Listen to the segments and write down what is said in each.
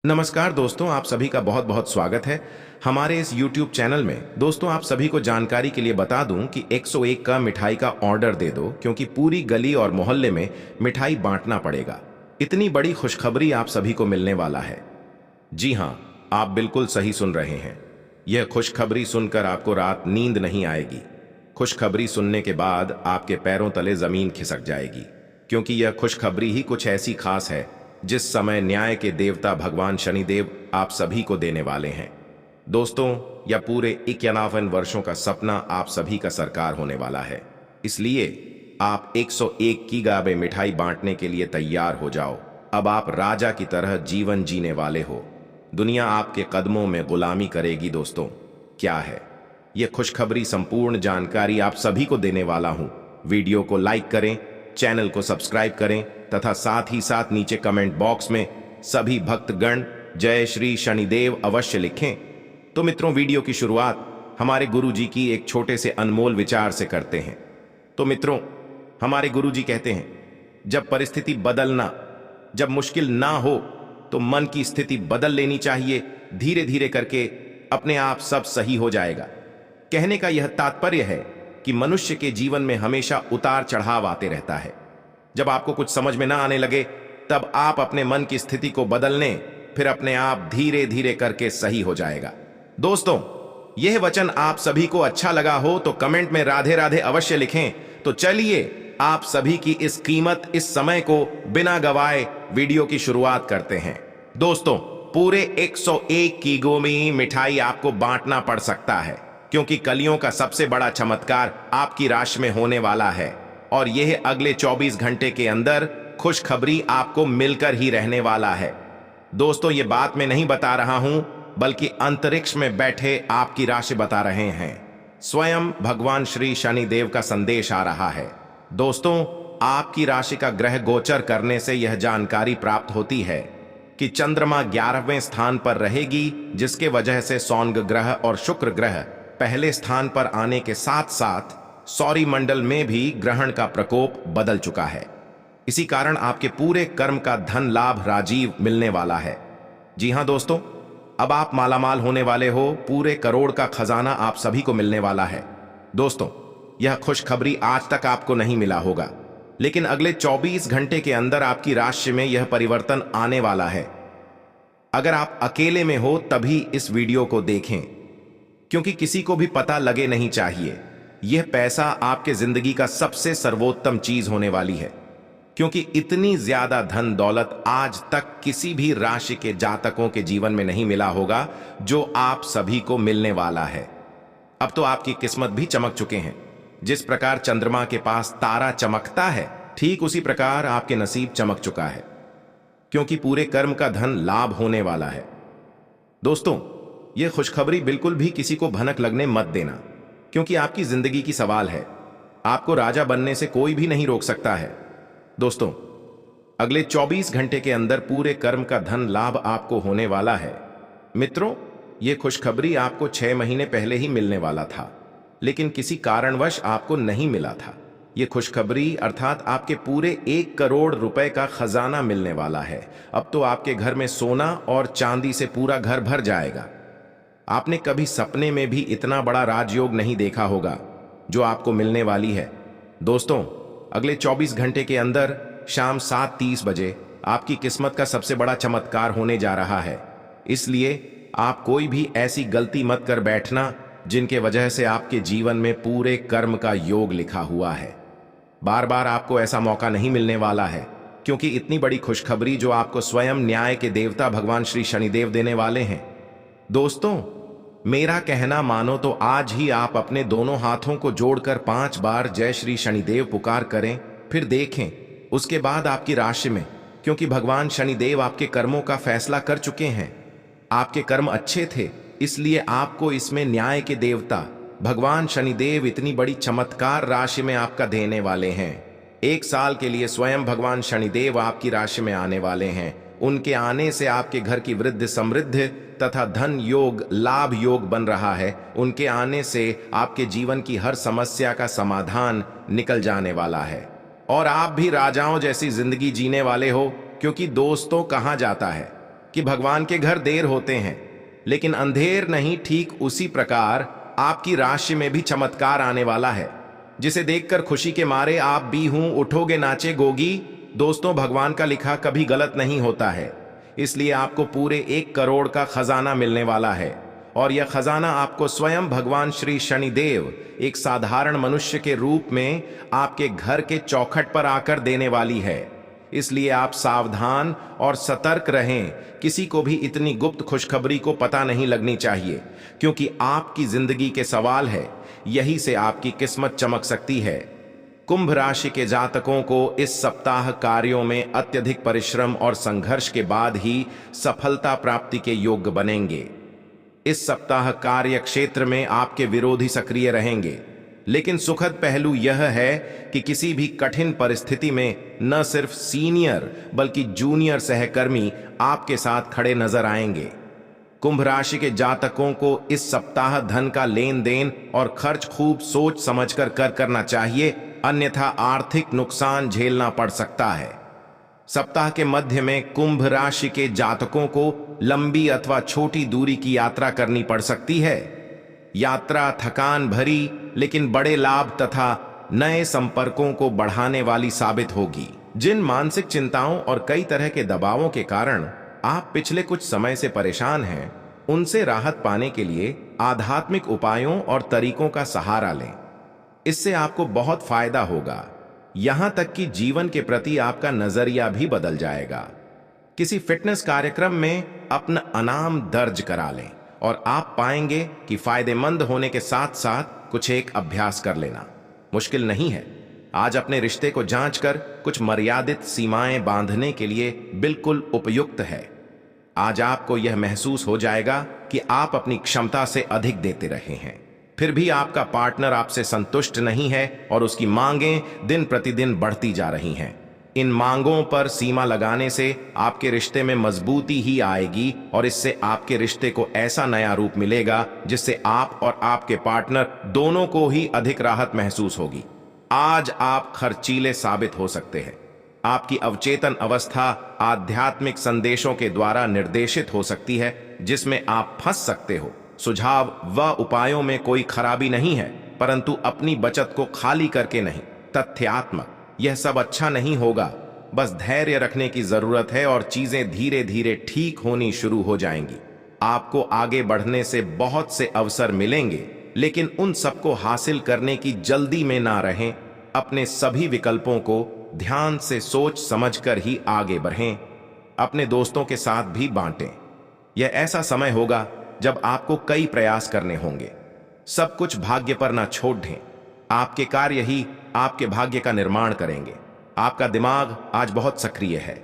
नमस्कार दोस्तों, आप सभी का बहुत बहुत स्वागत है हमारे इस YouTube चैनल में। दोस्तों, आप सभी को जानकारी के लिए बता दूं कि 101 का मिठाई का ऑर्डर दे दो, क्योंकि पूरी गली और मोहल्ले में मिठाई बांटना पड़ेगा। इतनी बड़ी खुशखबरी आप सभी को मिलने वाला है। जी हाँ, आप बिल्कुल सही सुन रहे हैं। यह खुशखबरी सुनकर आपको रात नींद नहीं आएगी। खुशखबरी सुनने के बाद आपके पैरों तले जमीन खिसक जाएगी, क्योंकि यह खुशखबरी ही कुछ ऐसी खास है जिस समय न्याय के देवता भगवान शनिदेव आप सभी को देने वाले हैं। दोस्तों, यह पूरे 51 वर्षों का सपना आप सभी का साकार होने वाला है। इसलिए आप 101 की गाबे मिठाई बांटने के लिए तैयार हो जाओ। अब आप राजा की तरह जीवन जीने वाले हो। दुनिया आपके कदमों में गुलामी करेगी। दोस्तों, क्या है यह खुशखबरी? संपूर्ण जानकारी आप सभी को देने वाला हूं। वीडियो को लाइक करें, चैनल को सब्सक्राइब करें तथा साथ ही साथ नीचे कमेंट बॉक्स में सभी भक्तगण जय श्री शनिदेव अवश्य लिखें। तो मित्रों, वीडियो की शुरुआत हमारे गुरुजी की एक छोटे से अनमोल विचार से करते हैं। तो मित्रों, हमारे गुरुजी कहते हैं, जब परिस्थिति बदलना जब मुश्किल ना हो तो मन की स्थिति बदल लेनी चाहिए। धीरे धीरे करके अपने आप सब सही हो जाएगा। कहने का यह तात्पर्य है कि मनुष्य के जीवन में हमेशा उतार चढ़ाव आते रहता है। जब आपको कुछ समझ में ना आने लगे, तब आप अपने मन की स्थिति को बदल लें, फिर अपने आप धीरे धीरे करके सही हो जाएगा। दोस्तों, यह वचन आप सभी को अच्छा लगा हो तो कमेंट में राधे राधे अवश्य लिखें। तो चलिए आप सभी की इस कीमत इस समय को बिना गवाए वीडियो की शुरुआत करते हैं। दोस्तों, पूरे 101 की गोमी मिठाई आपको बांटना पड़ सकता है, क्योंकि कलियों का सबसे बड़ा चमत्कार आपकी राशि में होने वाला है और यह अगले 24 घंटे के अंदर खुशखबरी आपको मिलकर ही रहने वाला है। दोस्तों, ये बात मैं नहीं बता रहा हूं, बल्कि अंतरिक्ष में बैठे आपकी राशि बता रहे हैं। स्वयं भगवान श्री शनिदेव का संदेश आ रहा है। दोस्तों, आपकी राशि का ग्रह गोचर करने से यह जानकारी प्राप्त होती है कि चंद्रमा 11वें स्थान पर रहेगी, जिसके वजह से सौंग ग्रह और शुक्र ग्रह पहले स्थान पर आने के साथ साथ सौर मंडल में भी ग्रहण का प्रकोप बदल चुका है। इसी कारण आपके पूरे कर्म का धन लाभ राजीव मिलने वाला है। जी हां दोस्तों, अब आप मालामाल होने वाले हो। पूरे करोड़ का खजाना आप सभी को मिलने वाला है। दोस्तों, यह खुशखबरी आज तक आपको नहीं मिला होगा, लेकिन अगले 24 घंटे के अंदर आपकी राशि में यह परिवर्तन आने वाला है। अगर आप अकेले में हो तभी इस वीडियो को देखें, क्योंकि किसी को भी पता लगे नहीं चाहिए। यह पैसा आपके जिंदगी का सबसे सर्वोत्तम चीज होने वाली है, क्योंकि इतनी ज्यादा धन दौलत आज तक किसी भी राशि के जातकों के जीवन में नहीं मिला होगा जो आप सभी को मिलने वाला है। अब तो आपकी किस्मत भी चमक चुके हैं। जिस प्रकार चंद्रमा के पास तारा चमकता है, ठीक उसी प्रकार आपके नसीब चमक चुका है, क्योंकि पूरे कर्म का धन लाभ होने वाला है। दोस्तों, यह खुशखबरी बिल्कुल भी किसी को भनक लगने मत देना, क्योंकि आपकी जिंदगी की सवाल है। आपको राजा बनने से कोई भी नहीं रोक सकता है। दोस्तों, अगले 24 घंटे के अंदर पूरे कर्म का धन लाभ आपको होने वाला है। मित्रों, यह खुशखबरी आपको 6 महीने पहले ही मिलने वाला था, लेकिन किसी कारणवश आपको नहीं मिला था। यह खुशखबरी अर्थात आपके पूरे 1 करोड़ रुपए का खजाना मिलने वाला है। अब तो आपके घर में सोना और चांदी से पूरा घर भर जाएगा। आपने कभी सपने में भी इतना बड़ा राजयोग नहीं देखा होगा जो आपको मिलने वाली है। दोस्तों, अगले 24 घंटे के अंदर शाम 7:30 बजे आपकी किस्मत का सबसे बड़ा चमत्कार होने जा रहा है। इसलिए आप कोई भी ऐसी गलती मत कर बैठना जिनके वजह से आपके जीवन में पूरे कर्म का योग लिखा हुआ है। बार बार आपको ऐसा मौका नहीं मिलने वाला है, क्योंकि इतनी बड़ी खुशखबरी जो आपको स्वयं न्याय के देवता भगवान श्री शनिदेव देने वाले हैं। दोस्तों, मेरा कहना मानो तो आज ही आप अपने दोनों हाथों को जोड़कर 5 बार जय श्री शनिदेव पुकार करें, फिर देखें उसके बाद आपकी राशि में, क्योंकि भगवान शनिदेव आपके कर्मों का फैसला कर चुके हैं। आपके कर्म अच्छे थे, इसलिए आपको इसमें न्याय के देवता भगवान शनिदेव इतनी बड़ी चमत्कार राशि में आपका देने वाले हैं। 1 साल के लिए स्वयं भगवान शनिदेव आपकी राशि में आने वाले हैं। उनके आने से आपके घर की वृद्धि समृद्धि तथा धन योग लाभ योग बन रहा है। उनके आने से आपके जीवन की हर समस्या का समाधान निकल जाने वाला है और आप भी राजाओं जैसी जिंदगी जीने वाले हो, क्योंकि दोस्तों कहा जाता है कि भगवान के घर देर होते हैं, लेकिन अंधेर नहीं, ठीक उसी प्रकार आपकी राशि में भी चमत्कार आने वाला है, जिसे देखकर खुशी के मारे आप भी हूं उठोगे नाचे गोगी। दोस्तों, भगवान का लिखा कभी गलत नहीं होता है, इसलिए आपको पूरे 1 करोड़ का खजाना मिलने वाला है, और यह खजाना आपको स्वयं भगवान श्री शनिदेव एक साधारण मनुष्य के रूप में आपके घर के चौखट पर आकर देने वाली है। इसलिए आप सावधान और सतर्क रहें, किसी को भी इतनी गुप्त खुशखबरी को पता नहीं लगनी चाहिए, क्योंकि आपकी जिंदगी के सवाल है, यही से आपकी किस्मत चमक सकती है। कुंभ राशि के जातकों को इस सप्ताह कार्यों में अत्यधिक परिश्रम और संघर्ष के बाद ही सफलता प्राप्ति के योग्य बनेंगे। इस सप्ताह कार्य क्षेत्र में आपके विरोधी सक्रिय रहेंगे, लेकिन सुखद पहलू यह है कि किसी भी कठिन परिस्थिति में न सिर्फ सीनियर बल्कि जूनियर सहकर्मी आपके साथ खड़े नजर आएंगे। कुंभ राशि के जातकों को इस सप्ताह धन का लेन देन और खर्च खूब सोच समझकर करना चाहिए, अन्यथा आर्थिक नुकसान झेलना पड़ सकता है। सप्ताह के मध्य में कुंभ राशि के जातकों को लंबी अथवा छोटी दूरी की यात्रा करनी पड़ सकती है। यात्रा थकान भरी लेकिन बड़े लाभ तथा नए संपर्कों को बढ़ाने वाली साबित होगी। जिन मानसिक चिंताओं और कई तरह के दबावों के कारण आप पिछले कुछ समय से परेशान हैं, उनसे राहत पाने के लिए आध्यात्मिक उपायों और तरीकों का सहारा लें। इससे आपको बहुत फायदा होगा, यहां तक कि जीवन के प्रति आपका नजरिया भी बदल जाएगा। किसी फिटनेस कार्यक्रम में अपना इनाम दर्ज करा लें और आप पाएंगे कि फायदेमंद होने के साथ साथ कुछ एक अभ्यास कर लेना मुश्किल नहीं है। आज अपने रिश्ते को जांचकर कुछ मर्यादित सीमाएं बांधने के लिए बिल्कुल उपयुक्त है। आज आपको यह महसूस हो जाएगा कि आप अपनी क्षमता से अधिक देते रहे हैं, फिर भी आपका पार्टनर आपसे संतुष्ट नहीं है और उसकी मांगें दिन प्रतिदिन बढ़ती जा रही हैं। इन मांगों पर सीमा लगाने से आपके रिश्ते में मजबूती ही आएगी और इससे आपके रिश्ते को ऐसा नया रूप मिलेगा जिससे आप और आपके पार्टनर दोनों को ही अधिक राहत महसूस होगी। आज आप खर्चीले साबित हो सकते हैं। आपकी अवचेतन अवस्था आध्यात्मिक संदेशों के द्वारा निर्देशित हो सकती है, जिसमें आप फंस सकते हो। सुझाव व उपायों में कोई खराबी नहीं है, परंतु अपनी बचत को खाली करके नहीं, तथ्यात्मक। यह सब अच्छा नहीं होगा, बस धैर्य रखने की जरूरत है और चीजें धीरे धीरे ठीक होनी शुरू हो जाएंगी। आपको आगे बढ़ने से बहुत से अवसर मिलेंगे, लेकिन उन सबको हासिल करने की जल्दी में ना रहें। अपने सभी विकल्पों को ध्यान से सोच समझकर ही आगे बढ़ें। अपने दोस्तों के साथ भी बांटें। यह ऐसा समय होगा जब आपको कई प्रयास करने होंगे। सब कुछ भाग्य पर ना छोड़ दें। आपके कार्य ही आपके भाग्य का निर्माण करेंगे। आपका दिमाग आज बहुत सक्रिय है।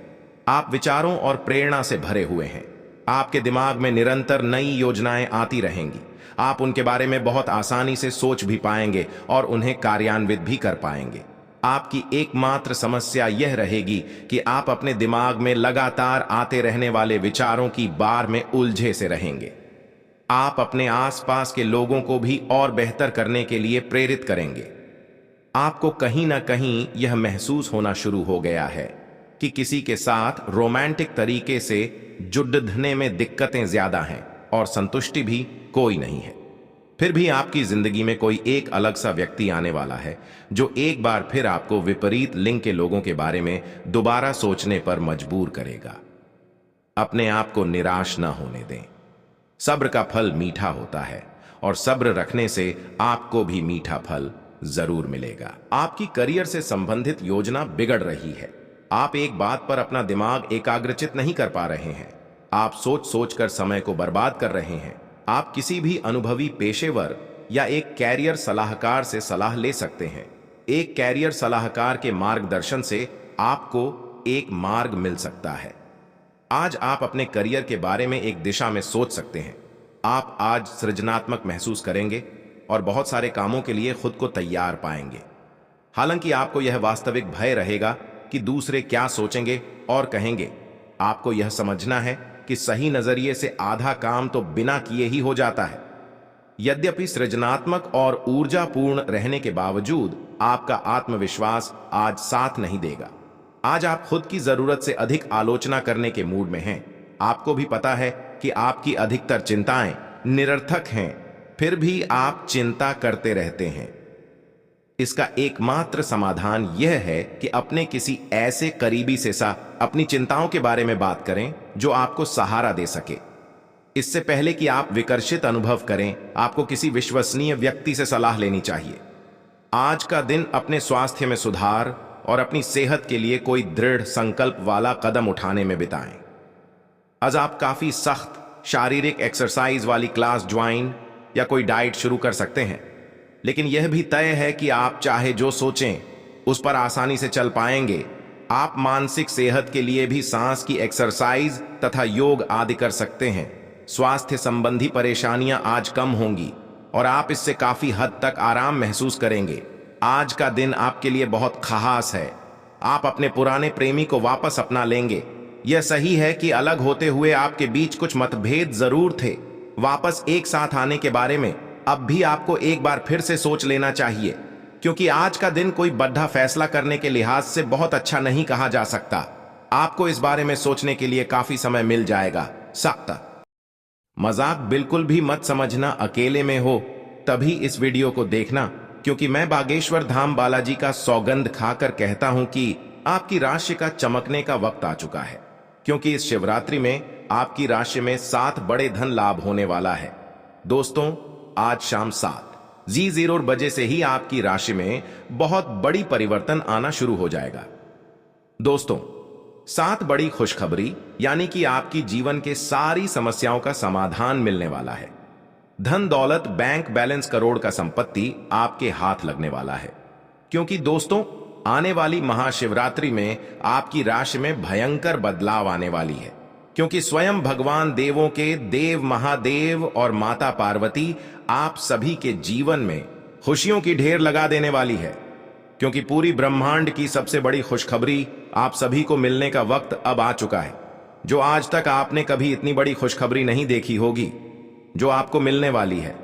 आप विचारों और प्रेरणा से भरे हुए हैं। आपके दिमाग में निरंतर नई योजनाएं आती रहेंगी। आप उनके बारे में बहुत आसानी से सोच भी पाएंगे और उन्हें कार्यान्वित भी कर पाएंगे। आपकी एकमात्र समस्या यह रहेगी कि आप अपने दिमाग में लगातार आते रहने वाले विचारों की बार में उलझे से रहेंगे। आप अपने आसपास के लोगों को भी और बेहतर करने के लिए प्रेरित करेंगे। आपको कहीं ना कहीं यह महसूस होना शुरू हो गया है कि किसी के साथ रोमांटिक तरीके से जुड़ने में दिक्कतें ज्यादा हैं और संतुष्टि भी कोई नहीं है। फिर भी आपकी जिंदगी में कोई एक अलग सा व्यक्ति आने वाला है जो एक बार फिर आपको विपरीत लिंग के लोगों के बारे में दोबारा सोचने पर मजबूर करेगा। अपने आप को निराश न होने दें। सब्र का फल मीठा होता है और सब्र रखने से आपको भी मीठा फल जरूर मिलेगा। आपकी करियर से संबंधित योजना बिगड़ रही है। आप एक बात पर अपना दिमाग एकाग्रचित नहीं कर पा रहे हैं। आप सोच सोच कर समय को बर्बाद कर रहे हैं। आप किसी भी अनुभवी पेशेवर या एक कैरियर सलाहकार से सलाह ले सकते हैं। एक कैरियर सलाहकार के मार्गदर्शन से आपको एक मार्ग मिल सकता है। आज आप अपने करियर के बारे में एक दिशा में सोच सकते हैं। आप आज सृजनात्मक महसूस करेंगे और बहुत सारे कामों के लिए खुद को तैयार पाएंगे। हालांकि आपको यह वास्तविक भय रहेगा कि दूसरे क्या सोचेंगे और कहेंगे। आपको यह समझना है कि सही नजरिए से आधा काम तो बिना किए ही हो जाता है। यद्यपि सृजनात्मक और ऊर्जापूर्ण रहने के बावजूद आपका आत्मविश्वास आज साथ नहीं देगा। आज आप खुद की जरूरत से अधिक आलोचना करने के मूड में हैं। आपको भी पता है कि आपकी अधिकतर चिंताएं निरर्थक हैं, फिर भी आप चिंता करते रहते हैं। इसका एकमात्र समाधान यह है कि अपने किसी ऐसे करीबी से अपनी चिंताओं के बारे में बात करें जो आपको सहारा दे सके। इससे पहले कि आप विकर्षित अनुभव करें, आपको किसी विश्वसनीय व्यक्ति से सलाह लेनी चाहिए। आज का दिन अपने स्वास्थ्य में सुधार और अपनी सेहत के लिए कोई दृढ़ संकल्प वाला कदम उठाने में बिताएं। आज आप काफी सख्त शारीरिक एक्सरसाइज वाली क्लास ज्वाइन या कोई डाइट शुरू कर सकते हैं, लेकिन यह भी तय है कि आप चाहे जो सोचें उस पर आसानी से चल पाएंगे। आप मानसिक सेहत के लिए भी सांस की एक्सरसाइज तथा योग आदि कर सकते हैं। स्वास्थ्य संबंधी परेशानियां आज कम होंगी और आप इससे काफी हद तक आराम महसूस करेंगे। आज का दिन आपके लिए बहुत खास है। आप अपने पुराने प्रेमी को वापस अपना लेंगे। यह सही है कि अलग होते हुए आपके बीच कुछ मतभेद जरूर थे। वापस एक साथ आने के बारे में अब भी आपको एक बार फिर से सोच लेना चाहिए, क्योंकि आज का दिन कोई बड़ा फैसला करने के लिहाज से बहुत अच्छा नहीं कहा जा सकता। आपको इस बारे में सोचने के लिए काफी समय मिल जाएगा। सख्त मजाक बिल्कुल भी मत समझना। अकेले में हो तभी इस वीडियो को देखना, क्योंकि मैं बागेश्वर धाम बालाजी का सौगंध खाकर कहता हूं कि आपकी राशि का चमकने का वक्त आ चुका है, क्योंकि इस शिवरात्रि में आपकी राशि में 7 बड़े धन लाभ होने वाला है। दोस्तों, आज शाम 7:00 बजे से ही आपकी राशि में बहुत बड़ी परिवर्तन आना शुरू हो जाएगा। दोस्तों, 7 बड़ी खुशखबरी, यानी कि आपकी जीवन के सारी समस्याओं का समाधान मिलने वाला है। धन दौलत, बैंक बैलेंस, करोड़ का संपत्ति आपके हाथ लगने वाला है, क्योंकि दोस्तों, आने वाली महाशिवरात्रि में आपकी राशि में भयंकर बदलाव आने वाली है, क्योंकि स्वयं भगवान देवों के देव महादेव और माता पार्वती आप सभी के जीवन में खुशियों की ढेर लगा देने वाली है, क्योंकि पूरी ब्रह्मांड की सबसे बड़ी खुशखबरी आप सभी को मिलने का वक्त अब आ चुका है। जो आज तक आपने कभी इतनी बड़ी खुशखबरी नहीं देखी होगी, जो आपको मिलने वाली है।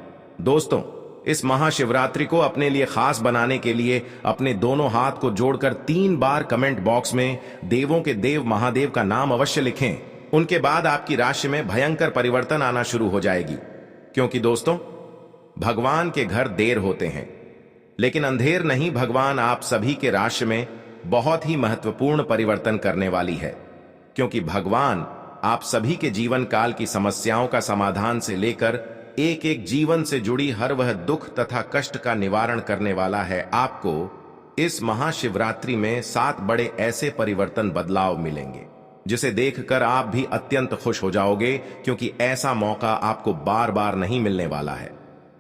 दोस्तों, इस महाशिवरात्रि को अपने लिए खास बनाने के लिए अपने दोनों हाथ को जोड़कर 3 बार कमेंट बॉक्स में देवों के देव महादेव का नाम अवश्य लिखें। उनके बाद आपकी राशि में भयंकर परिवर्तन आना शुरू हो जाएगी, क्योंकि दोस्तों, भगवान के घर देर होते हैं लेकिन अंधेर नहीं। भगवान आप सभी के राशि में बहुत ही महत्वपूर्ण परिवर्तन करने वाली है, क्योंकि भगवान आप सभी के जीवन काल की समस्याओं का समाधान से लेकर एक एक जीवन से जुड़ी हर वह दुख तथा कष्ट का निवारण करने वाला है। आपको इस महाशिवरात्रि में 7 बड़े ऐसे परिवर्तन बदलाव मिलेंगे जिसे देखकर आप भी अत्यंत खुश हो जाओगे, क्योंकि ऐसा मौका आपको बार बार नहीं मिलने वाला है।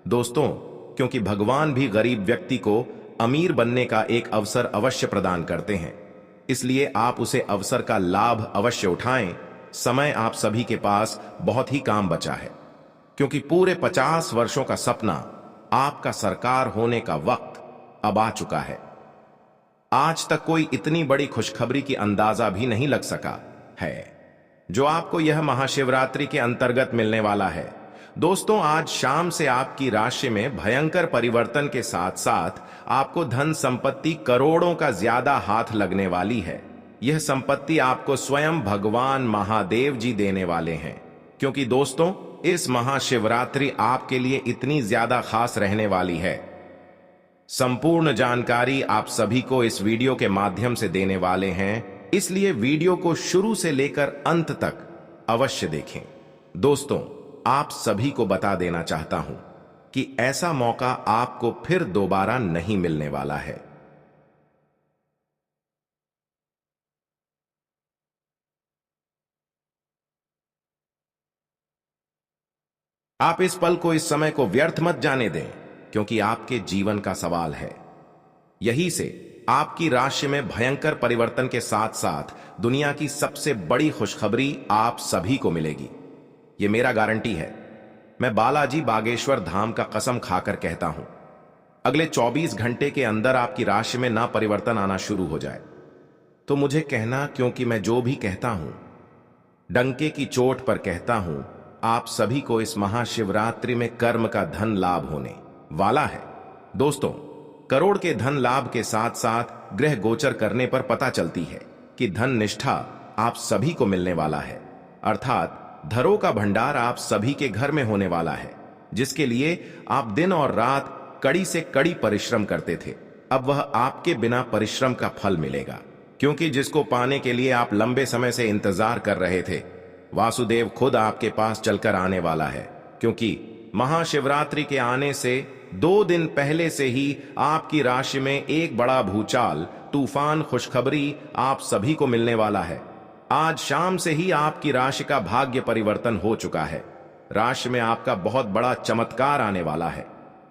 दोस्तों, क्योंकि भगवान भी गरीब व्यक्ति को अमीर बनने का एक अवसर अवश्य प्रदान करते हैं, इसलिए आप उसे अवसर का लाभ अवश्य उठाएं। समय आप सभी के पास बहुत ही काम बचा है, क्योंकि पूरे 50 वर्षों का सपना आपका सरकार होने का वक्त अब आ चुका है। आज तक कोई इतनी बड़ी खुशखबरी की अंदाजा भी नहीं लग सका है जो आपको यह महाशिवरात्रि के अंतर्गत मिलने वाला है। दोस्तों, आज शाम से आपकी राशि में भयंकर परिवर्तन के साथ साथ आपको धन संपत्ति करोड़ों का ज्यादा हाथ लगने वाली है। यह संपत्ति आपको स्वयं भगवान महादेव जी देने वाले हैं, क्योंकि दोस्तों, इस महाशिवरात्रि आपके लिए इतनी ज्यादा खास रहने वाली है। संपूर्ण जानकारी आप सभी को इस वीडियो के माध्यम से देने वाले हैं, इसलिए वीडियो को शुरू से लेकर अंत तक अवश्य देखें। दोस्तों, आप सभी को बता देना चाहता हूं कि ऐसा मौका आपको फिर दोबारा नहीं मिलने वाला है। आप इस पल को, इस समय को व्यर्थ मत जाने दें, क्योंकि आपके जीवन का सवाल है। यही से आपकी राशि में भयंकर परिवर्तन के साथ साथ दुनिया की सबसे बड़ी खुशखबरी आप सभी को मिलेगी। यह मेरा गारंटी है। मैं बालाजी बागेश्वर धाम का कसम खाकर कहता हूं, अगले 24 घंटे के अंदर आपकी राशि में ना परिवर्तन आना शुरू हो जाए तो मुझे कहना, क्योंकि मैं जो भी कहता हूं डंके की चोट पर कहता हूं। आप सभी को इस महाशिवरात्रि में कर्म का धन लाभ होने वाला है। दोस्तों, करोड़ के धन लाभ के साथ साथ ग्रह गोचर करने पर पता चलती है कि धन निष्ठा आप सभी को मिलने वाला है। अर्थात धरों का भंडार आप सभी के घर में होने वाला है, जिसके लिए आप दिन और रात कड़ी से कड़ी परिश्रम करते थे। अब वह आपके बिना परिश्रम का फल मिलेगा, क्योंकि जिसको पाने के लिए आप लंबे समय से इंतजार कर रहे थे, वासुदेव खुद आपके पास चलकर आने वाला है। क्योंकि महाशिवरात्रि के आने से 2 दिन पहले से ही आपकी राशि में एक बड़ा भूचाल, तूफान खुशखबरी आप सभी को मिलने वाला है। आज शाम से ही आपकी राशि का भाग्य परिवर्तन हो चुका है। राशि में आपका बहुत बड़ा चमत्कार आने वाला है,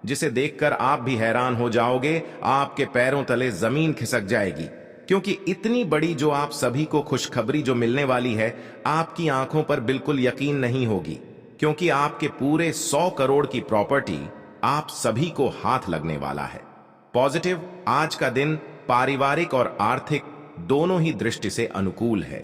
जिसे देखकर आप भी हैरान हो जाओगे। आपके पैरों तले जमीन खिसक जाएगी, क्योंकि इतनी बड़ी जो आप सभी को खुशखबरी जो मिलने वाली है, आपकी आंखों पर बिल्कुल यकीन नहीं होगी, क्योंकि आपके पूरे 100 करोड़ की प्रॉपर्टी आप सभी को हाथ लगने वाला है। पॉजिटिव, आज का दिन पारिवारिक और आर्थिक दोनों ही दृष्टि से अनुकूल है।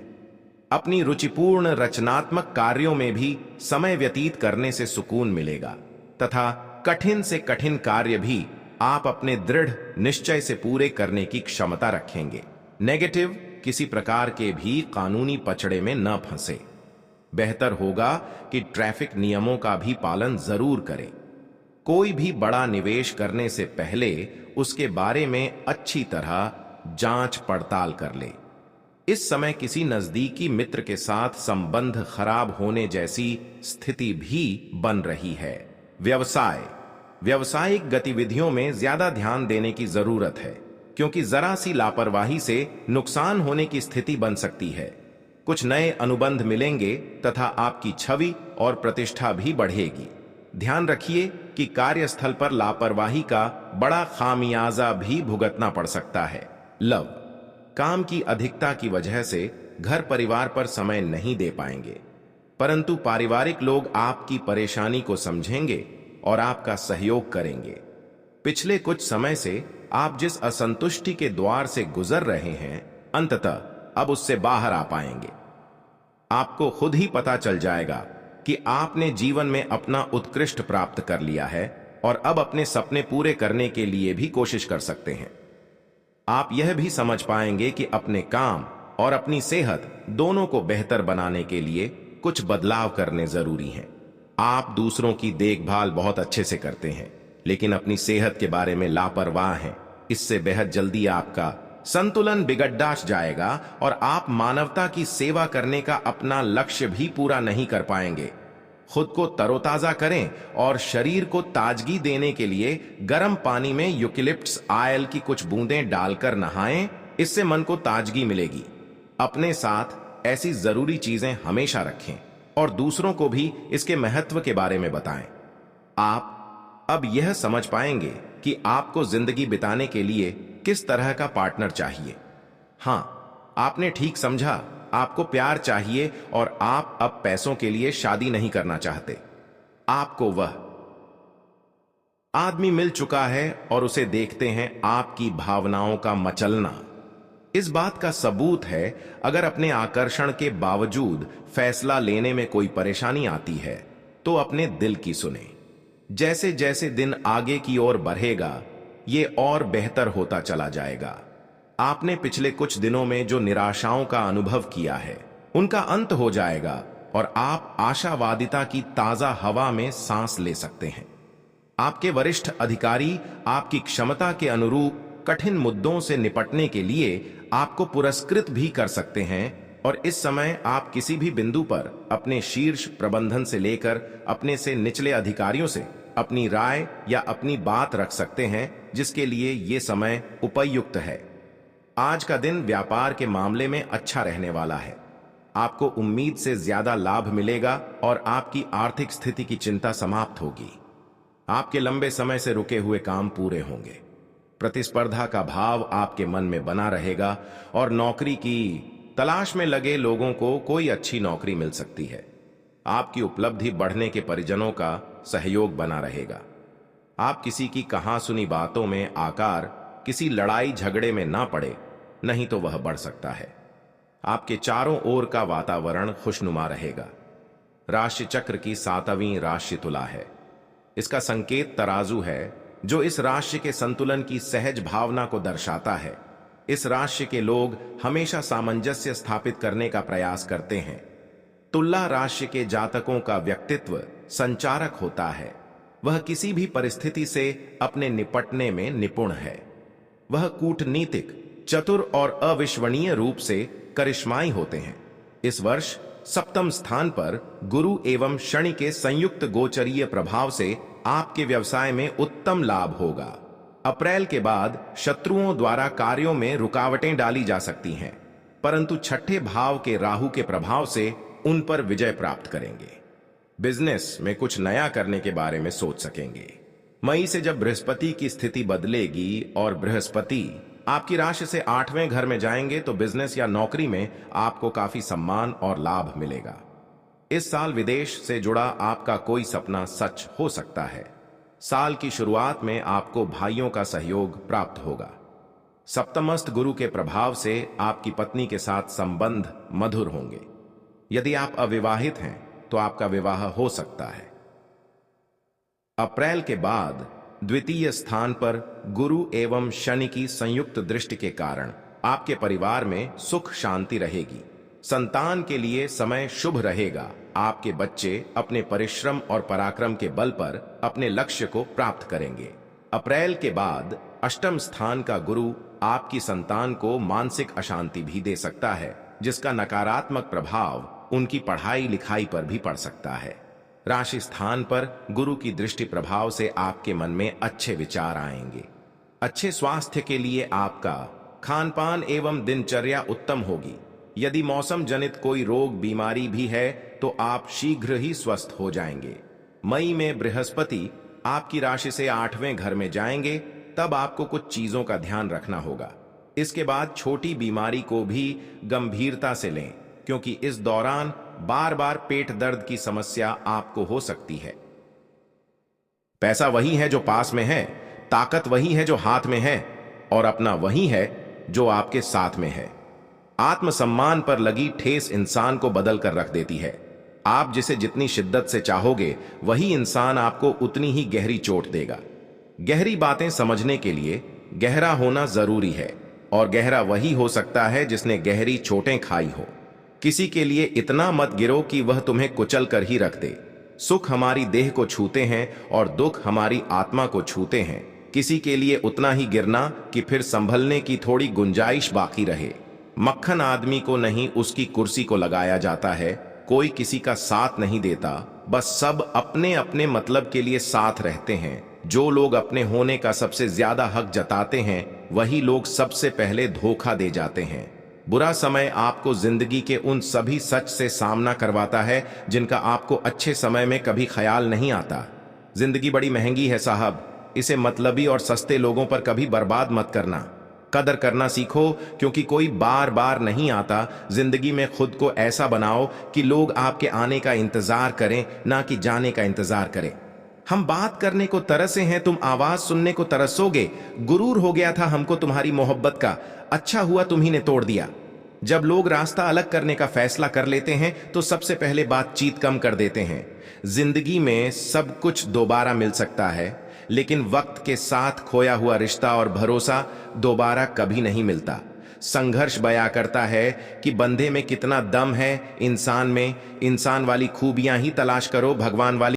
अपनी रुचिपूर्ण रचनात्मक कार्यों में भी समय व्यतीत करने से सुकून मिलेगा तथा कठिन से कठिन कार्य भी आप अपने दृढ़ निश्चय से पूरे करने की क्षमता रखेंगे। नेगेटिव, किसी प्रकार के भी कानूनी पचड़े में न फंसे। बेहतर होगा कि ट्रैफिक नियमों का भी पालन जरूर करें। कोई भी बड़ा निवेश करने से पहले उसके बारे में अच्छी तरह जांच पड़ताल कर ले। इस समय किसी नजदीकी मित्र के साथ संबंध खराब होने जैसी स्थिति भी बन रही है। व्यवसाय, व्यावसायिक गतिविधियों में ज्यादा ध्यान देने की जरूरत है, क्योंकि जरा सी लापरवाही से नुकसान होने की स्थिति बन सकती है। कुछ नए अनुबंध मिलेंगे तथा आपकी छवि और प्रतिष्ठा भी बढ़ेगी। ध्यान रखिए कि कार्यस्थल पर लापरवाही का बड़ा खामियाजा भी भुगतना पड़ सकता है। लव, काम की अधिकता की वजह से घर परिवार पर समय नहीं दे पाएंगे, परंतु पारिवारिक लोग आपकी परेशानी को समझेंगे और आपका सहयोग करेंगे। पिछले कुछ समय से आप जिस असंतुष्टि के द्वार से गुजर रहे हैं, अंततः अब उससे बाहर आ पाएंगे। आपको खुद ही पता चल जाएगा कि आपने जीवन में अपना उत्कृष्ट प्राप्त कर लिया है और अब अपने सपने पूरे करने के लिए भी कोशिश कर सकते हैं। आप यह भी समझ पाएंगे कि अपने काम और अपनी सेहत दोनों को बेहतर बनाने के लिए कुछ बदलाव करने जरूरी हैं। आप दूसरों की देखभाल बहुत अच्छे से करते हैं, लेकिन अपनी सेहत के बारे में लापरवाह हैं। इससे बेहद जल्दी आपका संतुलन बिगड़ जाएगा और आप मानवता की सेवा करने का अपना लक्ष्य भी पूरा नहीं कर पाएंगे। खुद को तरोताजा करें और शरीर को ताजगी देने के लिए गर्म पानी में यूकेलिप्टस ऑयल की कुछ बूंदें डालकर नहाएं। इससे मन को ताजगी मिलेगी। अपने साथ ऐसी जरूरी चीजें हमेशा रखें और दूसरों को भी इसके महत्व के बारे में बताएं। आप अब यह समझ पाएंगे कि आपको जिंदगी बिताने के लिए किस तरह का पार्टनर चाहिए। हां, आपने ठीक समझा, आपको प्यार चाहिए और आप अब पैसों के लिए शादी नहीं करना चाहते। आपको वह आदमी मिल चुका है और उसे देखते हैं आपकी भावनाओं का मचलना। इस बात का सबूत है, अगर अपने आकर्षण के बावजूद फैसला लेने में कोई परेशानी आती है तो अपने दिल की सुने। जैसे जैसे दिन आगे की ओर बढ़ेगा, ये और बेहतर होता चला जाएगा। आपने पिछले कुछ दिनों में जो निराशाओं का अनुभव किया है, उनका अंत हो जाएगा और आप आशावादिता की ताजा हवा में सांस ले सकते हैं। आपके वरिष्ठ अधिकारी आपकी क्षमता के अनुरूप कठिन मुद्दों से निपटने के लिए आपको पुरस्कृत भी कर सकते हैं और इस समय आप किसी भी बिंदु पर अपने शीर्ष प्रबंधन से लेकर अपने से निचले अधिकारियों से अपनी राय या अपनी बात रख सकते हैं, जिसके लिए ये समय उपयुक्त है। आज का दिन व्यापार के मामले में अच्छा रहने वाला है। आपको उम्मीद से ज्यादा लाभ मिलेगा और आपकी आर्थिक स्थिति की चिंता समाप्त होगी। आपके लंबे समय से रुके हुए काम पूरे होंगे। प्रतिस्पर्धा का भाव आपके मन में बना रहेगा और नौकरी की तलाश में लगे लोगों को कोई अच्छी नौकरी मिल सकती है। आपकी उपलब्धि बढ़ने के परिजनों का सहयोग बना रहेगा। आप किसी की कहा सुनी बातों में आकर किसी लड़ाई झगड़े में ना पड़े, नहीं तो वह बढ़ सकता है। आपके चारों ओर का वातावरण खुशनुमा रहेगा। राशि चक्र की 7वीं राशि तुला है। इसका संकेत तराजू है, जो इस राशि के संतुलन की सहज भावना को दर्शाता है। इस राशि के लोग हमेशा सामंजस्य स्थापित करने का प्रयास करते हैं। तुला राशि के जातकों का व्यक्तित्व संचारक होता है। वह किसी भी परिस्थिति से अपने निपटने में निपुण है। वह कूटनीतिक, चतुर और अविश्वसनीय रूप से करिश्माई होते हैं। इस वर्ष सप्तम स्थान पर गुरु एवं शनि के संयुक्त गोचरीय प्रभाव से आपके व्यवसाय में उत्तम लाभ होगा। अप्रैल के बाद शत्रुओं द्वारा कार्यों में रुकावटें डाली जा सकती हैं, परंतु छठे भाव के राहु के प्रभाव से उन पर विजय प्राप्त करेंगे। बिजनेस में कुछ नया करने के बारे में सोच सकेंगे। मई से जब बृहस्पति की स्थिति बदलेगी और बृहस्पति आपकी राशि से 8वें घर में जाएंगे तो बिजनेस या नौकरी में आपको काफी सम्मान और लाभ मिलेगा। इस साल विदेश से जुड़ा आपका कोई सपना सच हो सकता है। साल की शुरुआत में आपको भाइयों का सहयोग प्राप्त होगा। सप्तमस्त गुरु के प्रभाव से आपकी पत्नी के साथ संबंध मधुर होंगे। यदि आप अविवाहित हैं तो आपका विवाह हो सकता है। अप्रैल के बाद द्वितीय स्थान पर गुरु एवं शनि की संयुक्त दृष्टि के कारण आपके परिवार में सुख शांति रहेगी। संतान के लिए समय शुभ रहेगा। आपके बच्चे अपने परिश्रम और पराक्रम के बल पर अपने लक्ष्य को प्राप्त करेंगे। अप्रैल के बाद अष्टम स्थान का गुरु आपकी संतान को मानसिक अशांति भी दे सकता है, जिसका नकारात्मक प्रभाव उनकी पढ़ाई लिखाई पर भी पड़ सकता है। राशि स्थान पर गुरु की दृष्टि प्रभाव से आपके मन में अच्छे विचार आएंगे। अच्छे स्वास्थ्य के लिए आपका खान पान एवं दिनचर्या उत्तम होगी। यदि मौसम जनित कोई रोग बीमारी भी है तो आप शीघ्र ही स्वस्थ हो जाएंगे। मई में बृहस्पति आपकी राशि से 8वें घर में जाएंगे, तब आपको कुछ चीजों का ध्यान रखना होगा। इसके बाद छोटी बीमारी को भी गंभीरता से लें, क्योंकि इस दौरान बार बार पेट दर्द की समस्या आपको हो सकती है। पैसा वही है जो पास में है, ताकत वही है जो हाथ में है, और अपना वही है जो आपके साथ में है। आत्मसम्मान पर लगी ठेस इंसान को बदल कर रख देती है। आप जिसे जितनी शिद्दत से चाहोगे, वही इंसान आपको उतनी ही गहरी चोट देगा। गहरी बातें समझने के लिए गहरा होना जरूरी है, और गहरा वही हो सकता है जिसने गहरी चोटें खाई हो। किसी के लिए इतना मत गिरो कि वह तुम्हें कुचल कर ही रख दे। सुख हमारी देह को छूते हैं और दुख हमारी आत्मा को छूते हैं। किसी के लिए उतना ही गिरना कि फिर संभलने की थोड़ी गुंजाइश बाकी रहे। मक्खन आदमी को नहीं, उसकी कुर्सी को लगाया जाता है। कोई किसी का साथ नहीं देता, बस सब अपने अपने मतलब के लिए साथ रहते हैं। जो लोग अपने होने का सबसे ज्यादा हक जताते हैं, वही लोग सबसे पहले धोखा दे जाते हैं। बुरा समय आपको जिंदगी के उन सभी सच से सामना करवाता है जिनका आपको अच्छे समय में कभी ख्याल नहीं आता। जिंदगी बड़ी महंगी है साहब, इसे मतलबी और सस्ते लोगों पर कभी बर्बाद मत करना। कदर करना सीखो, क्योंकि कोई बार बार नहीं आता। जिंदगी में खुद को ऐसा बनाओ कि लोग आपके आने का इंतजार करें, ना कि जाने का इंतजार करें। हम बात करने को तरसे हैं, तुम आवाज सुनने को तरसोगे। गुरूर हो गया था हमको तुम्हारी मोहब्बत का, अच्छा हुआ तुम्ही ने तोड़ दिया। जब लोग रास्ता अलग करने का फैसला कर लेते हैं तो सबसे पहले बातचीत कम कर देते हैं। जिंदगी में सब कुछ दोबारा मिल सकता है, लेकिन वक्त के साथ खोया हुआ रिश्ता और भरोसा दोबारा कभी नहीं मिलता। संघर्ष बयां करता है कि बंदे में कितना दम है, इंसान में। इंसान वाली खूबियां ही तलाश करो, भगवान वाली